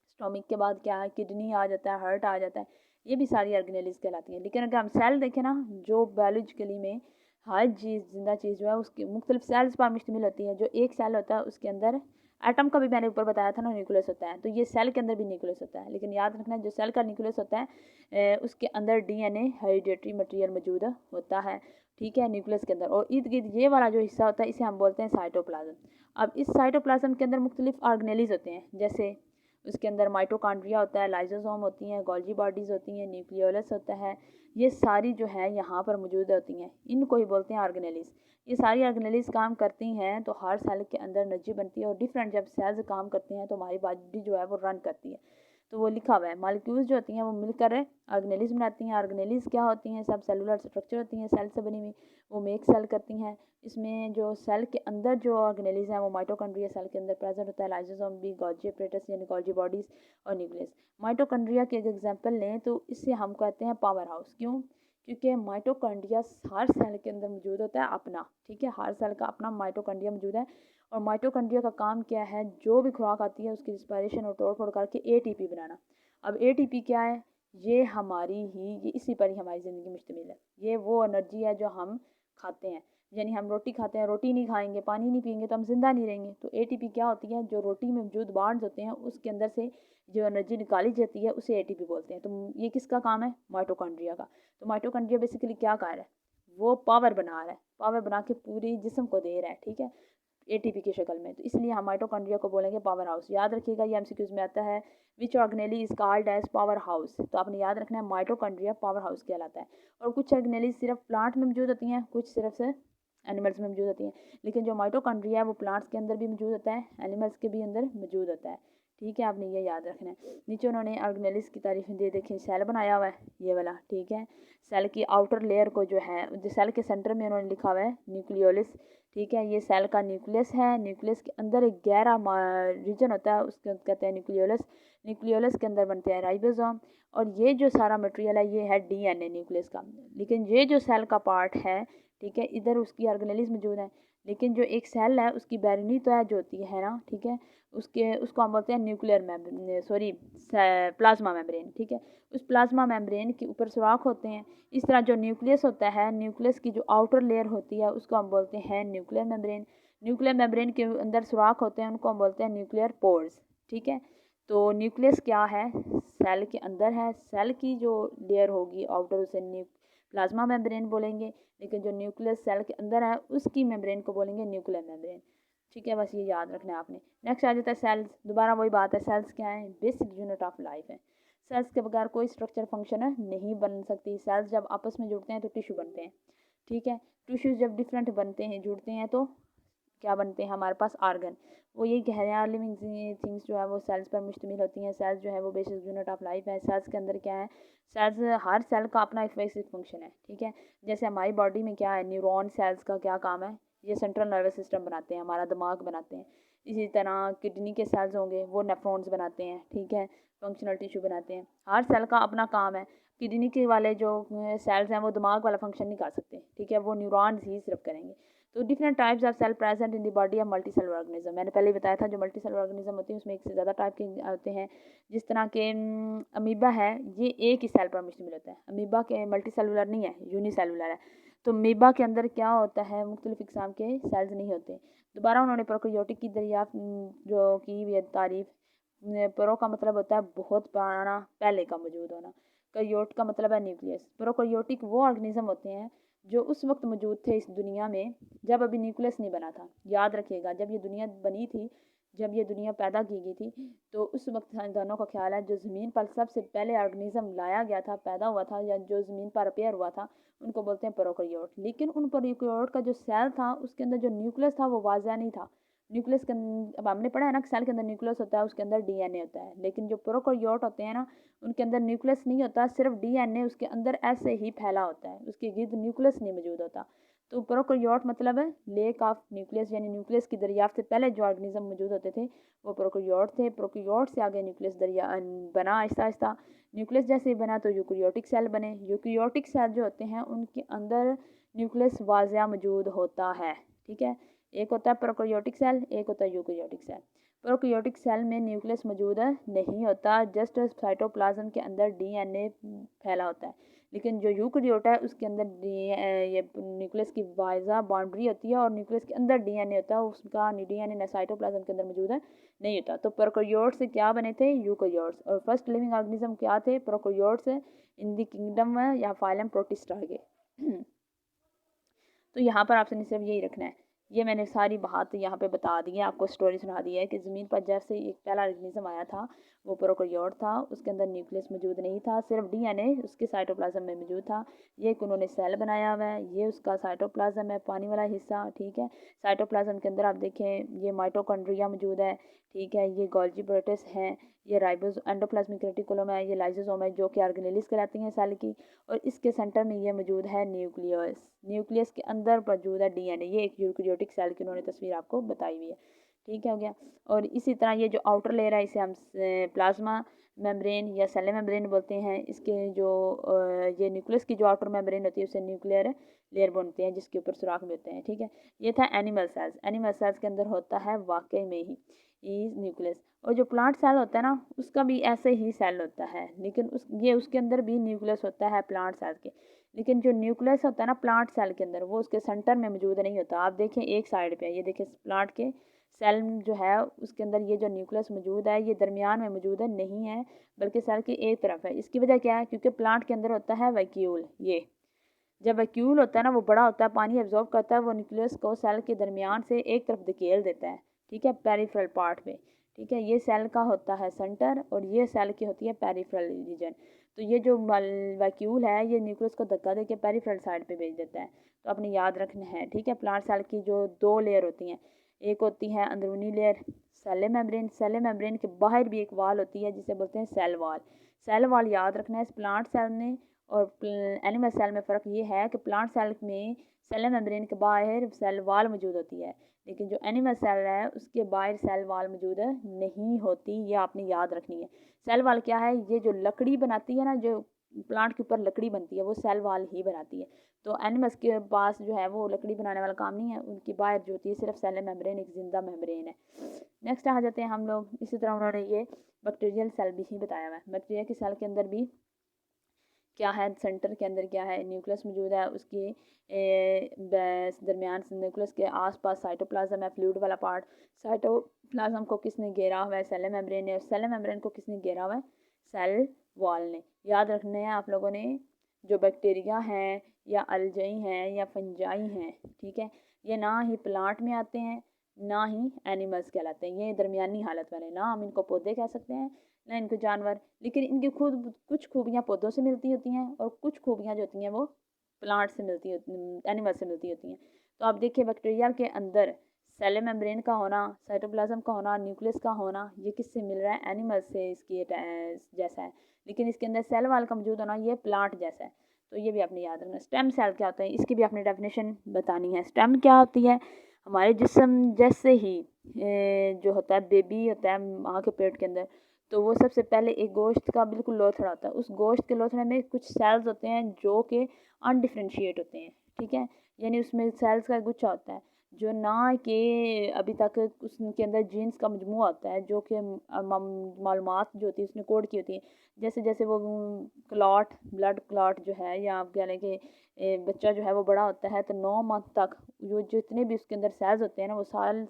स्टोमिक के बाद क्या है, किडनी आ जाता है, हार्ट आ जाता है, ये भी सारी ऑर्गेनेलिस कहलाती हैं। लेकिन अगर हम सेल देखें ना, जो बायोलॉजिकली में हर चीज़ जिंदा चीज़ जो है उसकी मुख्तलिफ सेल्स पर मुश्तमिल होती है। जो एक सेल होता है उसके अंदर एटम का भी मैंने ऊपर बताया था ना न्यूक्लियस होता है, तो ये सेल के अंदर भी न्यूक्लियस होता है। लेकिन याद रखना जो सेल का न्यूक्लियस होता है उसके अंदर DNA हेरिडेटरी मटेरियल मौजूद होता है। ठीक है, न्यूक्लियस के अंदर। और इर्द गिर्द ये वाला जो हिस्सा होता है इसे हम बोलते हैं साइटोप्लाज्म। अब इस साइटोप्लाज्म के अंदर मुख्तलिफ ऑर्गेनेलीज होते हैं, जैसे उसके अंदर माइटोकॉन्ड्रिया होता है, लाइसोसोम होती हैं, गोल्जी बॉडीज़ होती हैं, न्यूक्लियोलस होता है। ये सारी जो है यहाँ पर मौजूद होती हैं, इनको ही बोलते हैं ऑर्गेनेलीज। ये सारी ऑर्गेनेलीज काम करती हैं तो हर सेल के अंदर एनर्जी बनती है, और डिफरेंट जब सेल्स काम करते हैं तो हमारी बॉडी जो है वो रन करती है। तो वो लिखा हुआ है, मॉलिक्यूल्स जो होती हैं वो मिलकर ऑर्गेनेलीज बनाती हैं। ऑर्गेनेलीज क्या होती हैं? सब सेलुलर स्ट्रक्चर होती हैं, सेल से बनी हुई, वो मेक सेल करती हैं। इसमें जो सेल के अंदर जो ऑर्गेनेलीज हैं वो माइटोकॉन्ड्रिया सेल के अंदर प्रेजेंट होता है, लाइसोसोम भी, गोल्जी apparatus यानी गोल्जी बॉडीज़, और न्यूक्लियस। माइटोकॉन्ड्रिया की एक एग्जांपल लें तो इससे हम कहते हैं पावर हाउस। क्यों? क्योंकि माइटोकॉन्ड्रिया हर सेल के अंदर मौजूद होता है अपना, ठीक है, हर सेल का अपना माइटोकॉन्ड्रिया मौजूद है। और माइटोकॉन्ड्रिया का काम क्या है? जो भी खुराक आती है उसकी रिस्पायरेशन और तोड़ फोड़ करके एटीपी बनाना। अब एटीपी क्या है? ये इसी पर ही हमारी ज़िंदगी मुश्तमिल है। ये वो एनर्जी है जो हम खाते हैं, यानी हम रोटी खाते हैं, रोटी नहीं खाएंगे, पानी नहीं पियेंगे तो हम जिंदा नहीं रहेंगे। तो एटीपी क्या होती है? जो रोटी में मौजूद बार्न्स होते हैं उसके अंदर से जो एनर्जी निकाली जाती है उसे एटीपी बोलते हैं। तो ये किसका काम है? माइटोकॉन्ड्रिया का। तो माइटोकॉन्ड्रिया बेसिकली क्या कर रहा है? वो पावर बना रहा है, पावर बना के पूरी जिस्म को दे रहा है, ठीक है, एटीपी की शक्ल में। तो इसलिए हम माइटोकॉन्ड्रिया को बोलेंगे पावर हाउस। याद रखिएगा, ये एमसीक्यूज में आता है, which organelle is called as power house. तो आपने याद रखना है माइटोकॉन्ड्रिया पावर हाउस कहलाता है। और कुछ ऑर्गेनेली सिर्फ प्लांट में मौजूद होती हैं, कुछ सिर्फ से एनिमल्स में मौजूद होती हैं। लेकिन जो माइटोकॉन्ड्रिया है वो प्लांट्स के अंदर भी मौजूद होता है, एनिमल्स के भी अंदर मौजूद होता है, ठीक है, आपने ये याद रखना है। नीचे उन्होंने ऑर्गेनेलिस की तारीफ दे देखिए, सेल बनाया हुआ है ये वाला, ठीक है। सेल की आउटर लेयर को जो है, जो सेल के सेंटर में उन्होंने लिखा हुआ है न्यूक्लियोलिस, ठीक है, ये सेल का न्यूक्लियस है। न्यूक्लियस के अंदर एक गहरा रीजन होता है, उसको कहते हैं न्यूक्लियोलस। न्यूक्लियोलस के अंदर बनते हैं राइबोसोम। और ये जो सारा मटेरियल है ये है डीएनए न्यूक्लियस का। लेकिन ये जो सेल का पार्ट है, ठीक है, इधर उसकी ऑर्गेनेलिस मौजूद है। लेकिन जो एक सेल है उसकी बैरनी तो जो होती है ना, ठीक है, उसको हम बोलते हैं nuclear membrane, sorry plasma membrane, ठीक है। उस प्लाज्मा मेम्ब्रेन के ऊपर सुराख होते हैं। इस तरह जो न्यूक्लियस होता है, न्यूक्लियस की जो आउटर लेयर होती है उसको हम बोलते हैं न्यूक्लियर मेम्ब्रेन। न्यूक्लियर मेम्ब्रेन के अंदर सुराख होते हैं, उनको हम बोलते हैं न्यूक्लियर पोर्स, ठीक है। तो न्यूक्लियस क्या है? सेल के अंदर है। सेल की जो लेयर होगी आउटर उसे प्लाज्मा मेम्ब्रेन बोलेंगे। लेकिन जो न्यूक्लियस सेल के अंदर है उसकी मेम्ब्रेन को बोलेंगे न्यूक्लियर मेम्ब्रेन, ठीक है। बस ये याद रखना है आपने। नेक्स्ट आ जाता है सेल्स। दोबारा वही बात है, सेल्स क्या है? बेसिक यूनिट ऑफ लाइफ है। सेल्स के बगैर कोई स्ट्रक्चर फंक्शन नहीं बन सकती। सेल्स जब आपस में जुड़ते हैं तो टिश्यू बनते हैं, ठीक है। टिश्यूज जब डिफरेंट बनते हैं, जुड़ते हैं, तो क्या बनते हैं हमारे पास? ऑर्गन। वो यही कह रहे हैं, लिविंग थिंग्स जो है वो सेल्स पर मुश्तमिल होती हैं। सेल्स जो है वो बेसिक यूनिट ऑफ लाइफ है। सेल्स के अंदर क्या है? सेल्स, हर सेल का अपना एक बेसिक फंक्शन है, ठीक है। जैसे हमारी बॉडी में क्या है? न्यूरॉन सेल्स का क्या काम है? ये सेंट्रल नर्वस सिस्टम बनाते हैं, हमारा दिमाग बनाते हैं। इसी तरह किडनी के सेल्स होंगे, वो नेफ्रॉन्स बनाते हैं, ठीक है, फंक्शनल टिश्यू बनाते हैं। हर सेल का अपना काम है। किडनी के वाले जो सेल्स हैं वो दिमाग वाला फंक्शन नहीं कर सकते, ठीक है, वो न्यूरॉन्स ही सिर्फ करेंगे। तो different types of cell present in the body of multi cellular organism. मैंने पहले बताया था जो मल्टी सेलुलर ऑर्गेनिज्म होते हैं उसमें एक से ज़्यादा टाइप के होते हैं। जिस तरह के अमीबा है, ये एक ही सेल पर मुश्तमिल होता है। अमीबा के मल्टी सेलुलर नहीं है, यूनिसेलुलर है। तो अमीबा के अंदर क्या होता है? मुख्तलिफ इकसाम के सेल्स नहीं होते। दोबारा उन्होंने प्रोकैरियोटिक की दरियाफ्त जो की तारीफ। प्रो का मतलब होता है बहुत पुराना, पहले का मौजूद होना। कैरियोट का मतलब है न्यूक्लियस। प्रोकैरियोटिक वो ऑर्गेनिज्म होते हैं जो उस वक्त मौजूद थे इस दुनिया में जब अभी न्यूक्लियस नहीं बना था। याद रखिएगा, जब ये दुनिया बनी थी, जब ये दुनिया पैदा की गई थी, तो उस वक्त साइंसदानों का ख्याल है जो ज़मीन पर सबसे पहले ऑर्गेनिज्म लाया गया था, पैदा हुआ था, या जो ज़मीन पर अपेयर हुआ था, उनको बोलते हैं प्रोकैरियोट। लेकिन उन प्रोकैरियोट का जो सेल था उसके अंदर जो न्यूक्लियस था वो वाज़िया नहीं था। न्यूक्लियस के अब हमने पढ़ा है ना कि सेल के अंदर न्यूक्लियस होता है, उसके अंदर डीएनए होता है। लेकिन जो प्रोकैरियोट होते हैं ना, उनके अंदर न्यूक्लियस नहीं होता, सिर्फ डीएनए उसके अंदर ऐसे ही फैला होता है, उसके गिर्द न्यूक्लियस नहीं मौजूद होता। तो प्रोकैरियोट मतलब है लेक ऑफ न्यूक्लियस, यानी न्यूक्लियस की दरियाफ्त से पहले जो ऑर्गेनिज्म मौजूद होते थे वो प्रोकैरियोट थे। प्रोकैरियोट से आगे न्यूक्लियस दरिया बना आहिस्ता आहिस्ता। न्यूक्लियस जैसे ही बना तो यूकैरियोटिक सेल बने। यूकैरियोटिक सेल जो होते हैं उनके अंदर न्यूक्लियस वाज़िया मौजूद होता है, ठीक है। एक होता है प्रोकैरियोटिक सेल, एक होता है यूकैरियोटिक सेल। प्रोकैरियोटिक सेल में न्यूक्लियस मौजूद नहीं होता, जस्ट साइटोप्लाज्म के अंदर डीएनए फैला होता है। लेकिन जो यूकैरियोट है उसके अंदर ये न्यूक्लियस की वाज़िया बाउंड्री होती है और न्यूक्लियस के अंदर डीएनए होता है, उसका डीएनए साइटोप्लाज्म के अंदर मौजूद है नहीं होता। तो प्रोकैरियोट से क्या बने थे? यूकैरियोट्स। और फर्स्ट लिविंग ऑर्गेनिज्म क्या थे? प्रोकैरियोट्स इन द किंगडम या फाइलम प्रोटिस्टा के। तो यहाँ पर आपने सिर्फ यही रखना है। ये मैंने सारी बात यहाँ पे बता दी है, आपको स्टोरी सुना दी है कि ज़मीन पर जैसे एक पहला ऑर्गेनिज्म आया था वो प्रोकैरियोट था, उसके अंदर न्यूक्लियस मौजूद नहीं था, सिर्फ डीएनए उसके साइटोप्लाज्म में मौजूद था। ये एक उन्होंने सेल बनाया हुआ है, ये उसका साइटोप्लाज्म है, पानी वाला हिस्सा, ठीक है। साइटोप्लाज्म के अंदर आप देखें ये माइटोकॉन्ड्रिया मौजूद है, ठीक है। ये गोल्जी प्रोटिस हैं, ये राइबोस एंडोप्लाज्मिक रेटिकुलम है, ये लाइसोसोम है जो कि ऑर्गेनेलिस कहलाती हैं सेल की, और इसके सेंटर में ये मौजूद है न्यूक्लियस। न्यूक्लियस के अंदर मौजूद है डीएनए। ये एक यूकेरियोटिक सेल की उन्होंने तस्वीर आपको बताई हुई है, ठीक है, हो गया। और इसी तरह ये जो आउटर लेयर है इसे हम प्लाज्मा मेम्ब्रेन या सेल मेम्ब्रेन बोलते हैं। इसके जो ये न्यूक्लियस की जो आउटर मेम्ब्रेन होती है उसे न्यूक्लियर लेयर बोलते हैं, जिसके ऊपर सुराख भी होते हैं, ठीक है। ये था एनिमल सेल्स। एनिमल सेल्स के अंदर होता है वाकई में ही न्यूक्लियस। और जो प्लांट सेल होता है ना उसका भी ऐसे ही सेल होता है, लेकिन उसके अंदर भी न्यूक्लियस होता है प्लांट सेल के। लेकिन जो न्यूक्लियस होता है ना प्लांट सेल के अंदर वो उसके सेंटर में मौजूद नहीं होता। आप देखें एक साइड पे, ये देखें प्लांट के सेल जो है उसके अंदर ये जो न्यूक्लियस मौजूद है ये दरमियान में मौजूद है, नहीं है, बल्कि सेल की एक तरफ है। इसकी वजह क्या है? क्योंकि प्लांट के अंदर होता है वैक्यूल। ये जब वैक्यूल होता है ना वो बड़ा होता है, पानी एब्जॉर्ब करता है, वो न्यूक्लियस को सेल के दरमियान से एक तरफ धकेल देता है, ठीक है, पेरिफेरल पार्ट पे, ठीक है। ये सेल का होता है सेंटर और ये सेल की होती है पेरिफेरल रीजन। तो ये जो वैक्यूल है ये न्यूक्लियस को धक्का दे के पेरिफेरल साइड पे भेज देता है। तो आपने याद रखना है, ठीक है। प्लांट सेल की जो दो लेयर होती हैं, एक होती है अंदरूनी layer cell membrane, cell membrane के बाहर भी एक वाल होती है जिसे बोलते हैं सेल वाल। सेल वाल याद रखना है। इस प्लांट सेल में और एनिमल सेल में फ़र्क ये है कि प्लांट सेल में सेल मेम्ब्रेन के बाहर सेल वाल मौजूद होती है, लेकिन जो एनिमल सेल है उसके बाहर सेल वाल मौजूद नहीं होती। ये आपने याद रखनी है। सेल वाल क्या है? ये जो लकड़ी बनाती है ना, जो प्लांट के ऊपर लकड़ी बनती है वो सेल वाल ही बनाती है। तो एनिमल्स के पास जो है वो लकड़ी बनाने वाला काम नहीं है, उनकी बाहर जो होती है सिर्फ सेल मेम्ब्रेन, एक जिंदा मेम्ब्रेन है। नेक्स्ट आ जाते हैं हम लोग। इसी तरह उन्होंने ये बैक्टीरियल सेल भी ही बताया हुआ है। बैक्टीरिया की सेल के अंदर भी क्या है, सेंटर के अंदर क्या है, न्यूक्लियस मौजूद है, उसके दरमियान न्यूक्लियस के आसपास साइटोप्लाज्म है, फ्लूइड वाला पार्ट। साइटोप्लाज्म को किसने घेरा हुआ है? सेल मेम्ब्रेन ने। और सेल मेम्ब्रेन को किसने घेरा हुआ है? सेल वॉल ने। याद रखने हैं आप लोगों ने। जो बैक्टीरिया हैं या अल्जई हैं या फंजाई हैं, ठीक है, ये ना ही प्लांट में आते हैं ना ही एनिमल्स कहलाते हैं। ये दरमियानी हालत वाले, ना हम इनको पौधे कह सकते हैं ना इनको जानवर, लेकिन इनकी खुद कुछ खूबियाँ पौधों से मिलती होती हैं और कुछ खूबियाँ जो होती हैं वो प्लांट से मिलती होती, एनिमल से मिलती होती हैं। तो आप देखिए बैक्टीरिया के अंदर सेल मेम्ब्रेन का होना, साइटोप्लाज्म का होना, न्यूक्लियस का होना, ये किससे मिल रहा है? एनिमल से इसकी जैसा है। लेकिन इसके अंदर सेल वाल का मौजूद होना ये प्लांट जैसा है। तो ये भी आपने याद रखना। स्टेम सेल क्या होता है इसकी भी आपने डेफिनेशन बतानी है। स्टेम क्या होती है? हमारे जिस्म जैसे ही जो होता है बेबी होता है माँ के पेट के अंदर, तो वो सबसे पहले एक गोश्त का बिल्कुल लोथड़ा होता है। उस गोश्त के लोथड़े में कुछ सेल्स होते हैं जो कि अनडिफ्रेंशिएट होते हैं, ठीक है, यानी उसमें सेल्स का गुच्छा होता है जो ना कि अभी तक उसके अंदर जीन्स का मजमूआ होता है जो कि मालूमात जो होती है उसने कोड की होती है। जैसे जैसे वो क्लॉट, ब्लड क्लॉट जो है, या आप कह लें कि बच्चा जो है वो बड़ा होता है तो 9 मंथ तक जो जितने भी उसके अंदर सेल्स होते हैं ना वो सेल्स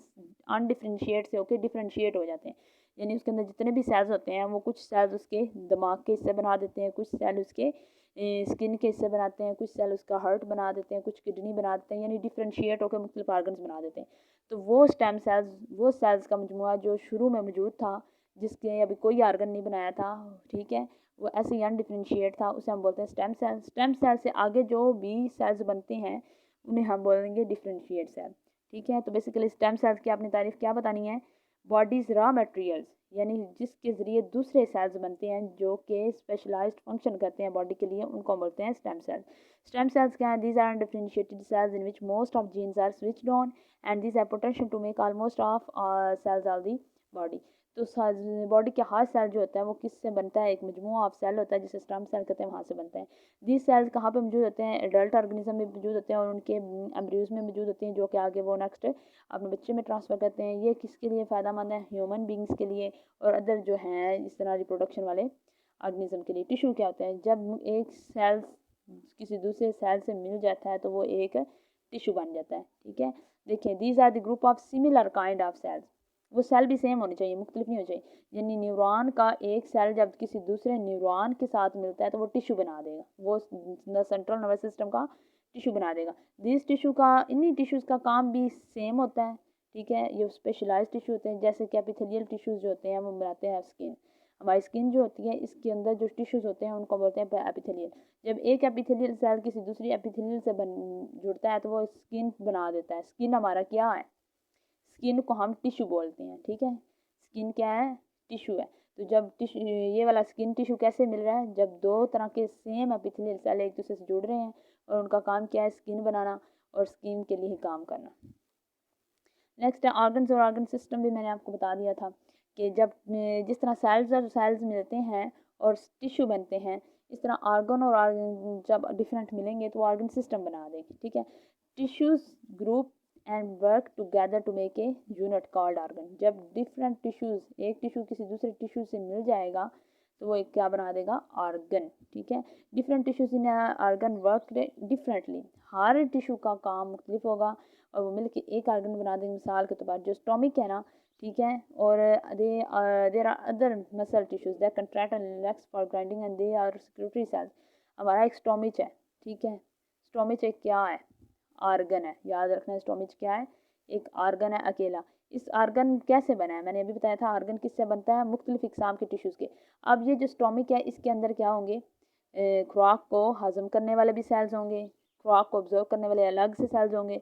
अनडिफ्रेंशिएट से होकर डिफ्रेंशिएट हो जाते हैं। यानी उसके अंदर जितने भी सेल्स होते हैं वो कुछ सेल्स उसके दिमाग के हिस्से बना देते हैं, कुछ सेल उसके स्किन के हिस्से बनाते हैं, कुछ सेल उसका हार्ट बना देते हैं, कुछ किडनी बना देते हैं, यानी डिफ्रेंशिएट होकर मुख्तलिफ ऑर्गन्स बना देते हैं। तो वो स्टेम सेल्स, वो सेल्स का मजमूआ जो शुरू में मौजूद था, जिसके अभी कोई ऑर्गन नहीं बनाया था, ठीक है, वो ऐसे ही अनडिफ्रेंशिएट था, उसे हम बोलते हैं स्टेम सेल। स्टेम सेल से आगे जो भी सेल्स बनते हैं उन्हें हम बोलेंगे डिफ्रेंशिएट सेल, ठीक है। तो बेसिकली स्टेम सेल्स की आपने तारीफ क्या बतानी है? बॉडीज रॉ मटेरियल्स, यानी जिसके ज़रिए दूसरे सेल्स बनते हैं जो कि स्पेशलाइज्ड फंक्शन करते हैं बॉडी के लिए, उनको बोलते हैं स्टेम सेल्स। स्टेम सेल्स क्या हैं? These are undifferentiated cells in which most of genes are switched on and this have potential to make almost of cells of the body. तो बॉडी के हर सेल जो होता है वो किससे बनता है? एक मजमूआ ऑफ सेल होता है जिसे स्टेम सेल कहते हैं, वहाँ से बनता है। दीज सेल्स कहाँ पे मौजूद होते हैं? एडल्ट ऑर्गेनिज्म में मौजूद होते हैं और उनके एम्ब्रियोज में मौजूद होते हैं जो कि आगे वो नेक्स्ट अपने बच्चे में ट्रांसफ़र करते हैं। ये किसके लिए फ़ायदेमंद है? ह्यूमन बींग्स के लिए और अदर जो हैं इस तरह रिप्रोडक्शन वाले ऑर्गेनिज्म के लिए। टिश्यू क्या होता है? जब एक सेल किसी दूसरे सेल से मिल जाता है तो वो एक टिश्यू बन जाता है, ठीक है। देखिए these are the group of similar kind of cells. वो सेल भी सेम होने चाहिए, मुख्तलिफ नहीं होने चाहिए। यानी न्यूरॉन का एक सेल जब किसी दूसरे न्यूरॉन के साथ मिलता है तो वो टिश्यू बना देगा, वो सेंट्रल नर्वस सिस्टम का टिशू बना देगा। इन्हीं टिश्यूज़ का काम भी सेम होता है, ठीक है। ये स्पेशलाइज्ड टिश्यू होते हैं, जैसे कि एपिथेलियल टिश्यूज़ जो होते हैं वो बनाते हैं स्किन। हमारी स्किन जो होती है इसके अंदर जो टिश्यूज़ होते हैं उनको बोलते हैं एपिथेलियल। जब एक एपिथेलियल सेल किसी दूसरी एपिथेलियल से जुड़ता है तो वो स्किन बना देता है। स्किन हमारा क्या है, स्किन को हम टिश्यू बोलते हैं, ठीक है। स्किन क्या है, टिश्यू है। तो जब टिश्यू, ये वाला स्किन टिश्यू कैसे मिल रहा है, जब दो तरह के सेम एपिथेलियल सेल एक दूसरे से जुड़ रहे हैं और उनका काम क्या है, स्किन बनाना और स्किन के लिए काम करना। नेक्स्ट है ऑर्गन्स और ऑर्गन सिस्टम। भी मैंने आपको बता दिया था कि जब जिस तरह सेल्स और सेल्स मिलते हैं और टिश्यू बनते हैं, इस तरह ऑर्गन और ऑर्गन जब डिफरेंट मिलेंगे तो ऑर्गन सिस्टम बना देंगे, ठीक है। Tissues group and work together to make a unit called organ. जब डिफरेंट टिश्यूज, एक टिश्यू किसी दूसरे टिश्यू से मिल जाएगा तो वो एक क्या बना देगा, ऑर्गन, ठीक है। डिफरेंट टिश्यूज इन ऑर्गन वर्क डिफरेंटली। हर टिश्यू का काम मुख्तलिफ होगा और वो मिलकर एक ऑर्गन बना देंगे। मिसाल के तौर पर जो स्टोमिक है ना, ठीक है, और there are other muscle tissues that contract and relax for grinding and they are secretory cells. हमारा एक स्टोमिच है, ठीक है। स्टोमिच एक क्या है, ऑर्गन है। याद रखना है स्टोमिच क्या है, एक ऑर्गन है अकेला। इस ऑर्गन कैसे बना है, मैंने अभी बताया था ऑर्गन किससे बनता है, मुख्तलिफ इकसाम के टिश्यूज़ के। अब ये जो स्टोमिक है इसके अंदर क्या होंगे, खुराक को हजम करने वाले भी सेल्स होंगे, खुराक को ऑब्जर्व करने वाले अलग से सेल्स होंगे,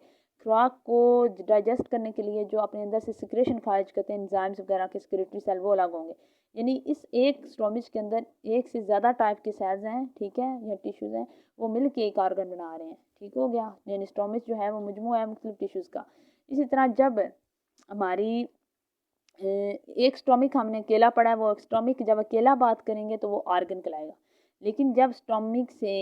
खुराक को डाइजेस्ट करने के लिए जो अपने अंदर से सिक्रेशन खारिज करते हैं एंजाइम्स वगैरह के सेक्रेटरी सेल, वो अलग होंगे। यानी इस एक स्टोमिच के अंदर एक से ज़्यादा टाइप के सेल्स हैं, ठीक है, या टिश्यूज़ हैं, वो मिल के एक ऑर्गन बना रहे हैं, ठीक हो गया। यानी स्टोमिच जो है वो मजमू है मुख्तलिफ टिश्यूज़ का। इसी तरह जब हमारी एक स्टोमिक हमने अकेला पढ़ा है, वो स्टोमिक जब अकेला बात करेंगे तो वो ऑर्गन कहलाएगा। लेकिन जब स्टोमिक से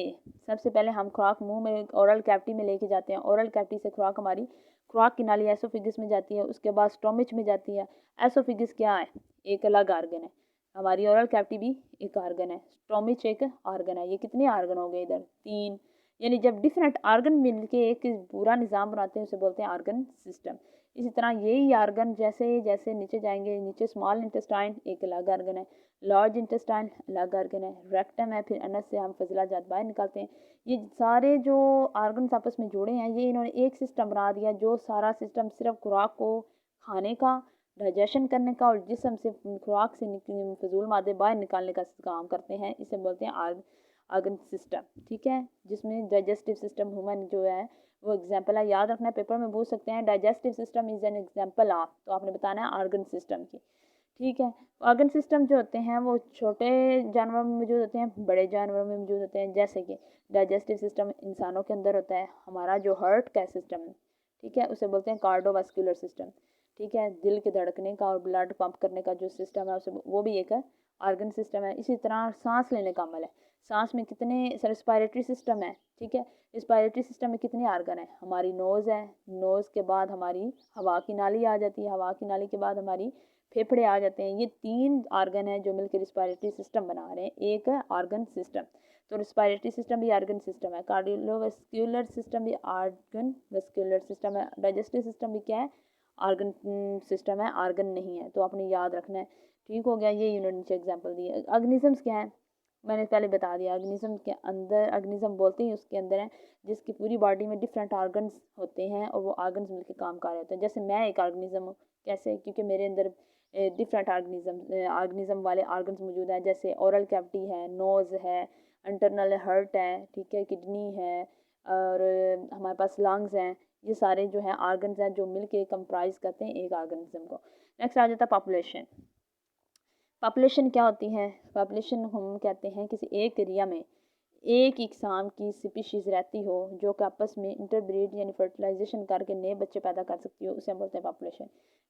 सबसे पहले हम खुराक मुंह में ओरल कैविटी में लेके जाते हैं, ओरल कैविटी से खुराक हमारी खुराक की नाली एसोफिगस में जाती है, उसके बाद स्टोमिच में जाती है। एसोफिगस क्या है, एक अलग ऑर्गन है। हमारी ओरल कैविटी भी एक ऑर्गन है, स्टोमिच एक ऑर्गन है। ये कितने ऑर्गन हो गए इधर, 3। यानी जब डिफरेंट ऑर्गन मिलके एक पूरा निज़ाम बनाते हैं उसे बोलते हैं ऑर्गन सिस्टम। इसी तरह यही ऑर्गन जैसे जैसे नीचे जाएंगे, नीचे स्मॉल इंटेस्टाइन एक अलग ऑर्गन है, लार्ज इंटेस्टाइन अलग ऑर्गन है, रेक्टम है, फिर अनस से हम फजला जात बाहर निकालते हैं। ये सारे जो ऑर्गन्स आपस में जुड़े हैं, ये इन्होंने एक सिस्टम बना दिया, जो सारा सिस्टम सिर्फ खुराक को खाने का, डाइजेशन करने का और जिस्म से खुराक से फजूल मादे बाहर निकालने का काम करते हैं। इसे बोलते हैं ऑर्गन सिस्टम, ठीक है। जिसमें डाइजेस्टिव सिस्टम ह्यूमन जो है वो एग्जाम्पल है। याद रखना है, पेपर में पूछ सकते हैं digestive system is an example of, तो आपने बताना है ऑर्गन सिस्टम की, ठीक है। ऑर्गन सिस्टम जो होते हैं वो छोटे जानवरों में मौजूद होते हैं, बड़े जानवरों में मौजूद होते हैं। जैसे कि डाइजेस्टिव सिस्टम इंसानों के अंदर होता है। हमारा जो हार्ट का सिस्टम है, ठीक है, उसे बोलते हैं कार्डियोवास्कुलर सिस्टम, ठीक है। दिल के धड़कने का और ब्लड पंप करने का जो सिस्टम है उसे, वो भी एक ऑर्गन सिस्टम है। इसी तरह सांस लेने का अमल है, सांस में कितने रेस्पिरेटरी सिस्टम है, ठीक है। रेस्पिरेटरी सिस्टम में कितने ऑर्गन है, हमारी नोज़ है, नोज़ के बाद हमारी हवा की नाली आ जाती है, हवा की नाली के बाद हमारी फेफड़े आ जाते हैं। ये 3 ऑर्गन है जो मिलकर रेस्पिरेटरी सिस्टम बना रहे हैं एक ऑर्गन सिस्टम। तो रेस्पिरेटरी सिस्टम भी ऑर्गन सिस्टम है, कार्डियोवास्कुलर सिस्टम भी ऑर्गन वास्कुलर सिस्टम है, डाइजेस्टिव सिस्टम भी क्या है, ऑर्गन सिस्टम है, ऑर्गन नहीं है। तो आपने याद रखना है, ठीक हो गया। ये यूनिट नीचे एग्जाम्पल दिए। ऑर्गेनिजम्स क्या है, मैंने पहले बता दिया। ऑर्गेनिज्म के अंदर, ऑर्गेनिज्म बोलते ही उसके अंदर है जिसकी पूरी बॉडी में डिफरेंट ऑर्गन्स होते हैं और वो ऑर्गन्स मिलकर काम कर रहे होते हैं। जैसे मैं एक ऑर्गेनिज्म हूँ, कैसे, क्योंकि मेरे अंदर डिफरेंट ऑर्गेनिज्म वाले ऑर्गन्स मौजूद हैं। जैसे ओरल कैविटी है, नोज़ है, इंटरनल हार्ट है, ठीक है, किडनी है, और हमारे पास लंग्स हैं। ये सारे जो हैं ऑर्गन्स हैं जो मिलके कंप्राइज करते हैं एक ऑर्गेनिज्म को। नेक्स्ट आ जाता है पॉपुलेशन। पॉपुलेशन क्या होती है, पॉपुलेशन हम कहते हैं किसी एक एरिया में एक इकसाम की स्पीशीज़ रहती हो जो कि आपस में इंटरब्रीड यानी फर्टिलाइजेशन करके नए बच्चे पैदा कर सकती हो, उसे हम बोलते हैं पॉपुलेशन,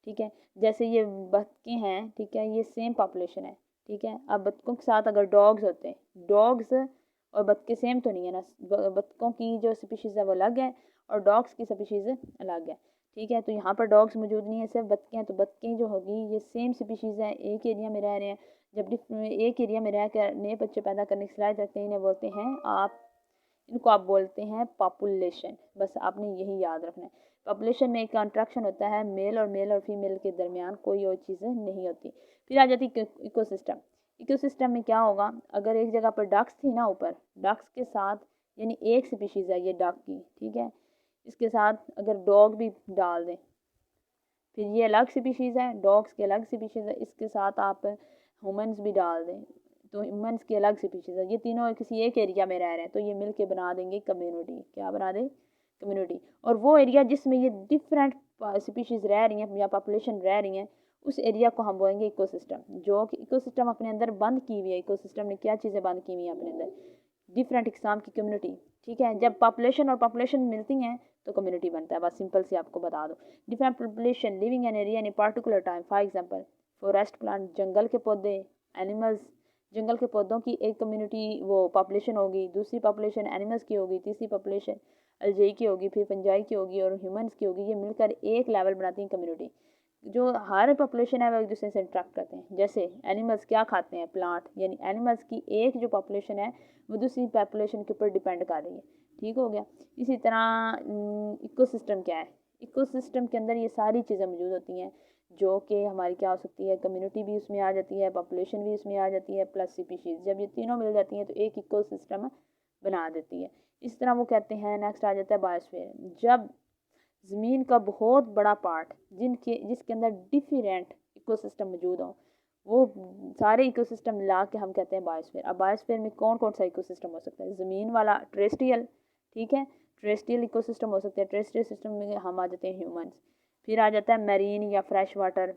ठीक है। जैसे ये बतखें हैं, ठीक है, ये सेम पॉपुलेशन है, ठीक है। अब बतखों के साथ अगर डॉग्स होते हैं, डॉग्स और बतखे सेम तो नहीं है ना, बतखों की जो स्पीशीज़ है वो अलग है और डॉग्स की स्पीशीज़ अलग है, ठीक है। तो यहाँ पर डॉग्स मौजूद नहीं है, सिर्फ बतखें हैं। तो बतखें जो होगी ये सेम स्पीशीज़ हैं, एक एरिया में रह रहे हैं। जब एक एरिया में रह कर नए बच्चे पैदा करने की सलाहियत रखते हैं, इन्हें बोलते हैं इनको आप बोलते हैं पॉपुलेशन। बस आपने यही याद रखना है। पॉपुलेशन में एक कॉन्ट्रैक्शन होता है, मेल और फीमेल के दरमियान कोई और चीज़ें नहीं होती। फिर आ जाती इकोसिस्टम। इकोसिस्टम में क्या होगा, अगर एक जगह पर डक्स थी ना, ऊपर डक्स के साथ यानी एक स्पीशीज़ है ये डक की, ठीक है। इसके साथ अगर डॉग भी डाल दें, फिर ये अलग स्पीशीज़ है, डॉग्स की अलग स्पीशीज़ है, इसके साथ आप ह्यूमन्स भी डाल दें तो ह्यूमन्स की अलग स्पीशीज़ है। ये तीनों किसी एक एरिया में रह रहे हैं तो ये मिल के बना देंगे कम्युनिटी। क्या बना दें? कम्युनिटी। और वो एरिया जिसमें ये डिफरेंट स्पीशीज़ रह रही हैं या पॉपुलेशन रह रही हैं, उस एरिया को हम बोलेंगे इकोसिस्टम। जो कि इकोसिस्टम अपने अंदर बंद की हुई है, इकोसिस्टम ने क्या चीज़ें बंद की हुई हैं अपने अंदर? डिफरेंट इकसाम की कम्युनिटी, ठीक है। जब पॉपुलेशन और पॉपुलेशन मिलती हैं तो कम्युनिटी बनता है। बस सिंपल सी आपको बता दो। Different population living an area in a particular time, for example forest plant, जंगल के पौधे, एनिमल्स, जंगल के पौधों की एक कम्युनिटी वो पॉपुलेशन होगी, दूसरी पॉपुलेशन एनिमल्स की होगी, तीसरी पॉपुलेशन अलजई की होगी, फिर पंजाई की होगी और ह्यूमन्स की होगी। ये मिलकर एक लेवल बनाती हैं कम्युनिटी। जो हर पॉपुलेशन है वो एक दूसरे से इंटरेक्ट करते हैं। जैसे एनिमल्स क्या खाते हैं? प्लांट, यानी एनिमल्स की एक जो पॉपुलेशन है वो दूसरी पॉपुलेशन के ऊपर डिपेंड कर रही है, ठीक हो गया। इसी तरह इकोसिस्टम क्या है? इकोसिस्टम के अंदर ये सारी चीज़ें मौजूद होती हैं जो कि हमारी क्या हो सकती है, कम्युनिटी भी उसमें आ जाती है, पॉपुलेशन भी उसमें आ जाती है, प्लस स्पीशीज़। जब ये तीनों मिल जाती हैं तो एक इकोसिस्टम बना देती है। इस तरह वो कहते हैं। नेक्स्ट आ जाता है बायोस्फीयर। जब ज़मीन का बहुत बड़ा पार्ट जिसके अंदर डिफरेंट इकोसिस्टम मौजूद हों, वो सारे इकोसिस्टम मिला के हम कहते हैं बायोस्फीयर। अब बायोस्फीयर में कौन कौन सा इकोसिस्टम हो सकता है? ज़मीन वाला टेरेस्ट्रियल, ठीक है, टेरेस्ट्रियल इकोसिस्टम हो सकते हैं। टेरेस्ट्रियल सिस्टम में हम आ जाते हैं ह्यूमंस। फिर आ जाता है मैरीन या फ्रेश वाटर,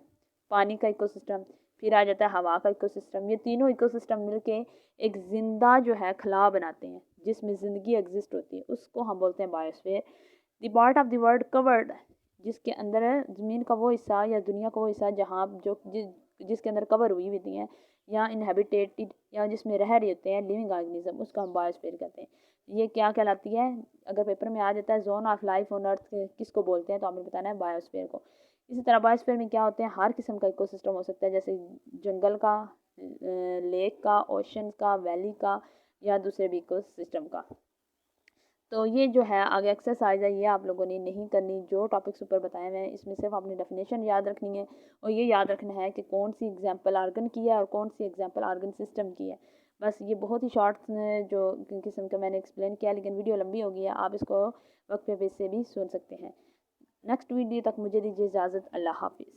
पानी का इकोसिस्टम। फिर आ जाता है हवा का इकोसिस्टम। ये तीनों इकोसिस्टम मिलके एक जिंदा जो है खला बनाते हैं जिसमें ज़िंदगी एग्जिस्ट होती है, उसको हम बोलते हैं biosphere. The part of the world covered, जिसके अंदर ज़मीन का वो हिस्सा या दुनिया का वो हिस्सा जहाँ जिसके अंदर कवर हुई होती हैं या इनहेबिटेटेड या जिसमें रह रहे होते हैं लिविंग ऑर्गेनिज्म, उसको हम बायोस्फीयर कहते हैं। ये क्या कहलाती है? अगर पेपर में आ जाता है zone of life on earth किसको बोलते हैं, तो हमें बताना है बायोस्फीयर को। इसी तरह बायोस्फीयर में क्या होते हैं? हर किस्म का इकोसिस्टम हो सकता है, जैसे जंगल का, लेक का, ओशन का, वैली का या दूसरे भी इकोसिस्टम का। तो ये जो है आगे एक्सरसाइज है, ये आप लोगों ने नहीं करनी। जो टॉपिक्स ऊपर बताए हुए हैं इसमें सिर्फ आपने डेफिनेशन याद रखनी है और ये याद रखना है कि कौन सी एग्जाम्पल आर्गन की है और कौन सी एग्जाम्पल आर्गन सिस्टम की है। बस ये बहुत ही शॉर्ट जो किस्म का मैंने एक्सप्लेन किया, लेकिन वीडियो लंबी हो गई है, आप इसको वक्त पे से भी सुन सकते हैं। नेक्स्ट वीडियो तक मुझे दीजिए इजाज़त। अल्लाह हाफिज़।